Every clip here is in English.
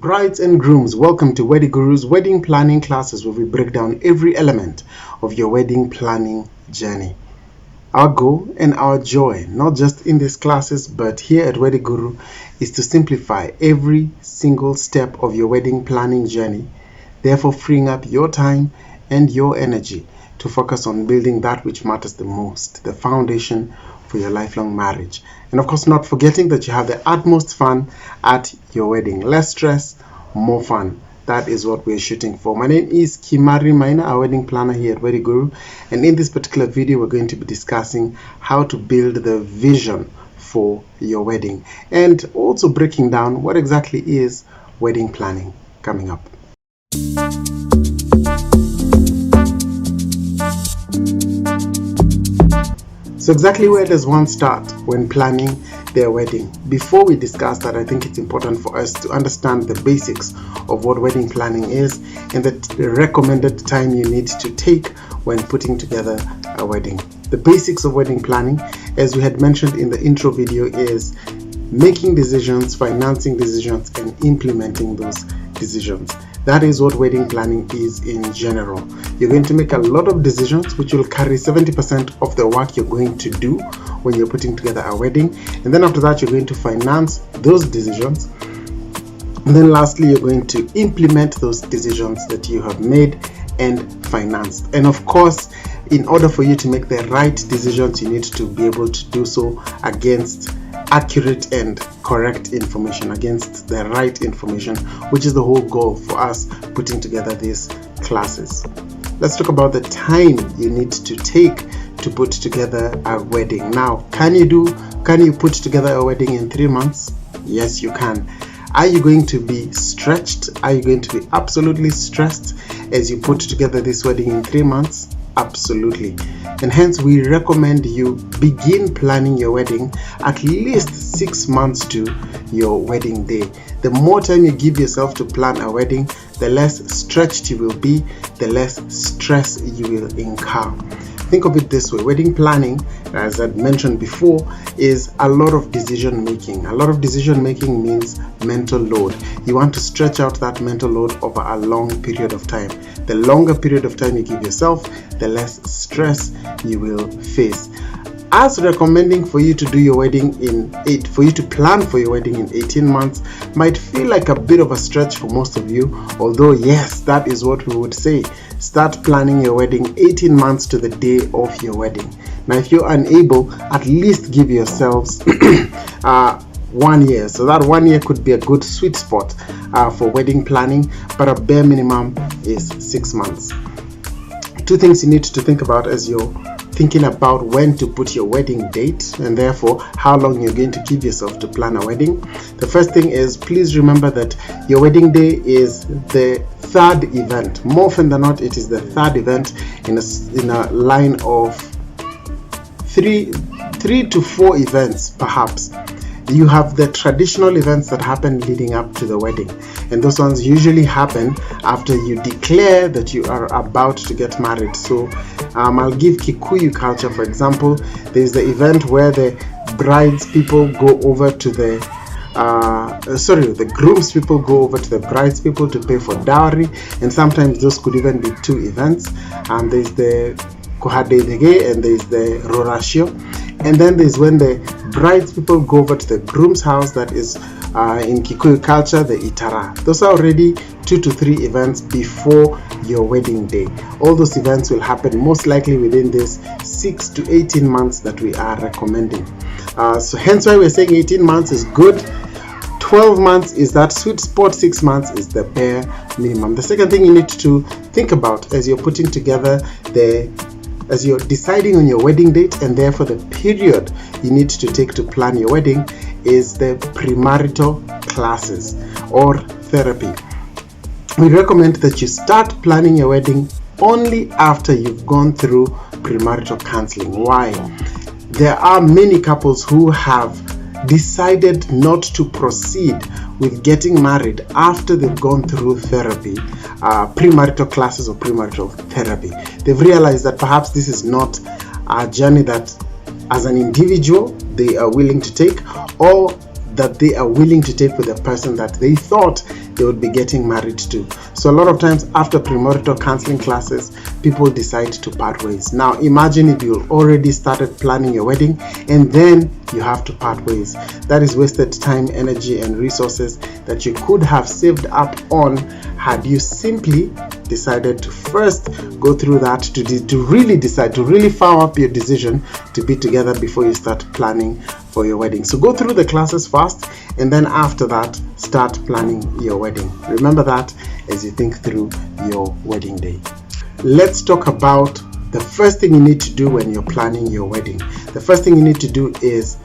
Brides and grooms, welcome to Weddy Guru's wedding planning classes, where we break down every element of your wedding planning journey. Our goal and our joy, not just in these classes but here at Weddy Guru, is to simplify every single step of your wedding planning journey, therefore freeing up your time and your energy to focus on building that which matters the most, the foundation for your lifelong marriage. And of course, not forgetting that you have the utmost fun at your wedding. Less stress, more fun. That is what we're shooting for. My name is Kimari Maina, our wedding planner here at Weddy Guru. And in this particular video, we're going to be discussing how to build the vision for your wedding and also breaking down what exactly is wedding planning coming up. So exactly where does one start when planning their wedding? Before we discuss that, I think it's important for us to understand the basics of what wedding planning is and the recommended time you need to take when putting together a wedding. The basics of wedding planning, as we had mentioned in the intro video, is making decisions, financing decisions, and implementing those decisions. That is what wedding planning is in general. You're going to make a lot of decisions which will carry 70% of the work you're going to do when you're putting together a wedding. And then after that, you're going to finance those decisions. And then lastly, you're going to implement those decisions that you have made and financed. And of course, in order for you to make the right decisions, you need to be able to do so against accurate and correct information, against the right information, which is the whole goal for us putting together these classes. Let's talk about the time you need to take to put together a wedding. Now, can you put together a wedding in 3 months? Yes, you can. Are you going to be stretched? Are you going to be absolutely stressed as you put together this wedding in 3 months? Absolutely. And hence we recommend you begin planning your wedding at least 6 months to your wedding day. The more time you give yourself to plan a wedding, the less stretched you will be, the less stress you will incur. Think of it this way: wedding planning, as I mentioned before, is a lot of decision making. A lot of decision making means mental load. You want to stretch out that mental load over a long period of time. The longer period of time you give yourself, the less stress you will face. As recommending for you to do your wedding for you to plan for your wedding in 18 months might feel like a bit of a stretch for most of you, although yes, that is what we would say. Start planning your wedding 18 months to the day of your wedding. Now, if you're unable, at least give yourselves 1 year. So that 1 year could be a good sweet spot for wedding planning, but a bare minimum is 6 months. Two things you need to think about as you're thinking about when to put your wedding date and therefore how long you're going to give yourself to plan a wedding. The first thing is, please remember that your wedding day is the third event. More often than not, it is the third event in a line of three to four events perhaps. You have the traditional events that happen leading up to the wedding, and those ones usually happen after you declare that you are about to get married. So I'll give Kikuyu culture for example. There's the event where the bride's people go over to the groom's people go over to the bride's people to pay for dowry, and sometimes those could even be two events. There's the Kohadedege and there's the Rorashio, and then there's when the bride's people go over to the groom's house, that is in Kikuyu culture the Itara. Those are already 2 to 3 events before your wedding day. All those events will happen most likely within this 6 to 18 months that we are recommending. So hence why we're saying 18 months is good. 12 months is that sweet spot, 6 months is the bare minimum. The second thing you need to think about as you're putting together as you're deciding on your wedding date and therefore the period you need to take to plan your wedding is the premarital classes or therapy. We recommend that you start planning your wedding only after you've gone through premarital counseling. Why? There are many couples who have decided not to proceed with getting married after they've gone through therapy, premarital classes or premarital therapy. They've realized that perhaps this is not a journey that as an individual they are willing to take, or that they are willing to take with the person that they thought they would be getting married to. So a lot of times after premarital counseling classes, people decide to part ways. Now imagine if you already started planning your wedding and then you have to part ways. That is wasted time, energy, and resources that you could have saved up on had you simply decided to first go through that to really decide, to really fire up your decision to be together before you start planning for your wedding. So go through the classes first, and then after that start planning your wedding. Remember that as you think through your wedding day. Let's talk about the first thing you need to do when you're planning your wedding. The first thing you need to do is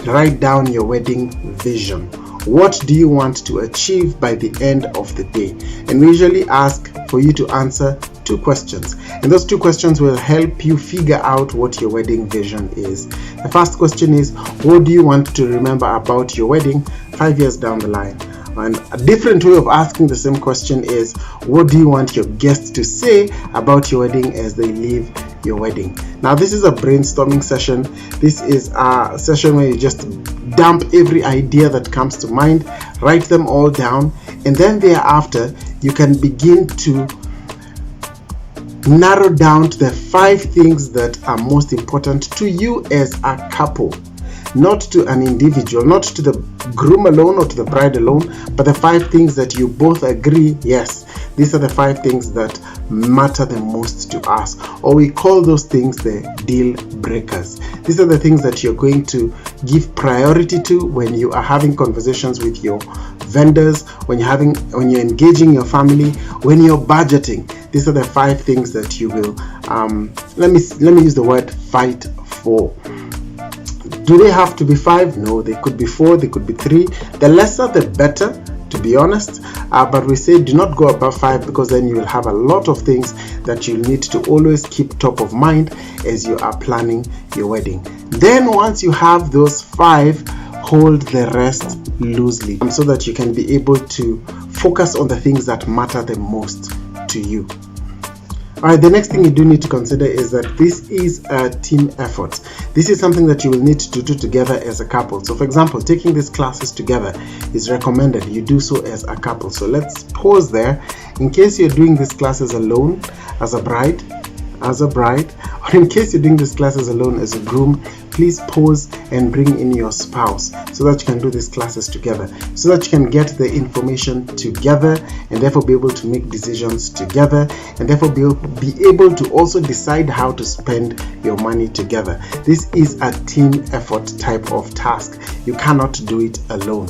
write down your wedding vision. What do you want to achieve by the end of the day? And we usually ask for you to answer 2 questions. And those 2 questions will help you figure out what your wedding vision is. The first question is, what do you want to remember about your wedding 5 years down the line? And a different way of asking the same question is, what do you want your guests to say about your wedding as they leave your wedding? Now, this is a brainstorming session. This is a session where you just dump every idea that comes to mind, write them all down, and then thereafter you can begin to narrow down to the 5 things that are most important to you as a couple. Not to an individual, not to the groom alone or to the bride alone, but the 5 things that you both agree, yes, these are the 5 things that matter the most to us, or we call those things the deal breakers. These are the things that you're going to give priority to when you are having conversations with your vendors, when you're engaging your family, when you're budgeting. These are the 5 things that you will let me use the word fight for. Do they have to be 5? No, they could be 4, they could be 3. The lesser the better, to be honest, but we say do not go above 5, because then you will have a lot of things that you need to always keep top of mind as you are planning your wedding. Then once you have those 5, hold the rest loosely so that you can be able to focus on the things that matter the most to you. Alright, the next thing you do need to consider is that this is a team effort. This is something that you will need to do together as a couple. So for example, taking these classes together is recommended. You do so as a couple. So let's pause there. In case you're doing these classes alone as a bride, or in case you're doing these classes alone as a groom, please pause and bring in your spouse so that you can do these classes together, so that you can get the information together and therefore be able to make decisions together, and therefore be able to also decide how to spend your money together. This is a team effort type of task. You cannot do it alone.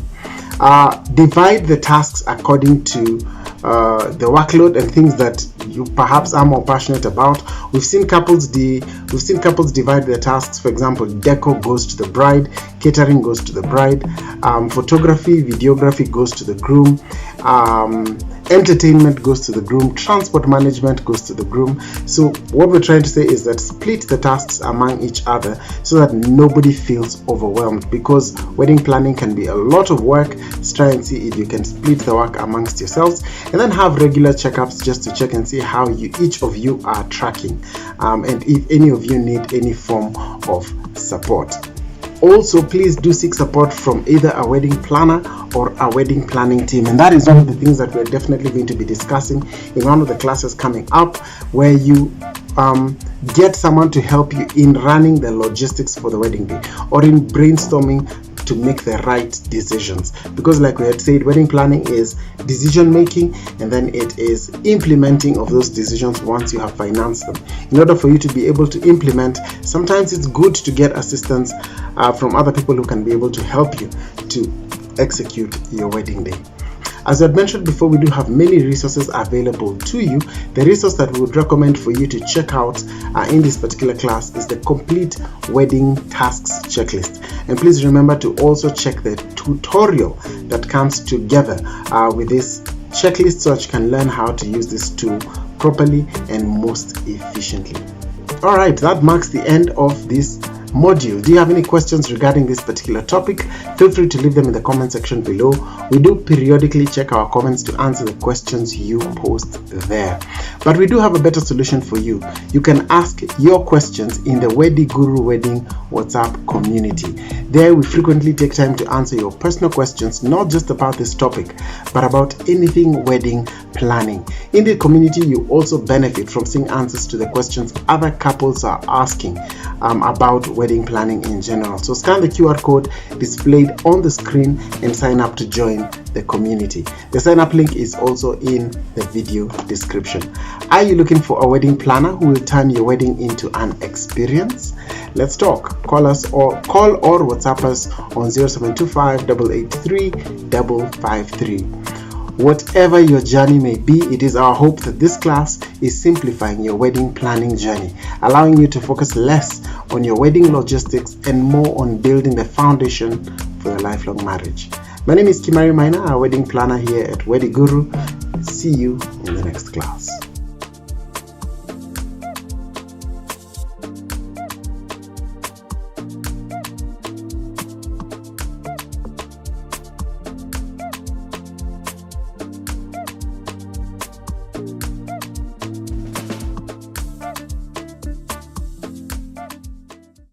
Divide the tasks according to the workload and things that you perhaps are more passionate about. We've seen couples divide their tasks. For example, decor goes to the bride, catering goes to the bride, photography, videography goes to the groom, entertainment goes to the groom, transport management goes to the groom. So what we're trying to say is that split the tasks among each other so that nobody feels overwhelmed, because wedding planning can be a lot of work. Let's try and see if you can split the work amongst yourselves, and then have regular checkups just to check and see how each of you are tracking, and if any of you need any form of support. Also, please do seek support from either a wedding planner or a wedding planning team, and that is one of the things that we're definitely going to be discussing in one of the classes coming up, where you get someone to help you in running the logistics for the wedding day, or in brainstorming to make the right decisions. Because like we had said, wedding planning is decision making, and then it is implementing of those decisions once you have financed them. In order for you to be able to implement, sometimes it's good to get assistance from other people who can be able to help you to execute your wedding day. As I had mentioned before, we do have many resources available to you. The resource that we would recommend for you to check out in this particular class is the complete wedding tasks checklist. And please remember to also check the tutorial that comes together with this checklist, so that you can learn how to use this tool properly and most efficiently. Alright, that marks the end of this module. Do you have any questions regarding this particular topic? Feel free to leave them in the comment section below. We do periodically check our comments to answer the questions you post there. But we do have a better solution for you. You can ask your questions in the Weddy Guru Wedding WhatsApp community. There we frequently take time to answer your personal questions, not just about this topic, but about anything wedding planning. In the community, you also benefit from seeing answers to the questions other couples are asking about wedding planning in general. So scan the QR code displayed on the screen and sign up to join the community. The sign up link is also in the video description. Are you looking for a wedding planner who will turn your wedding into an experience? Let's talk. Call or WhatsApp us on 0725 883 553. Whatever your journey may be, it is our hope that this class is simplifying your wedding planning journey, allowing you to focus less on your wedding logistics and more on building the foundation for your lifelong marriage. My name is Kimari Maina, a wedding planner here at Weddy Guru. See you in the next class.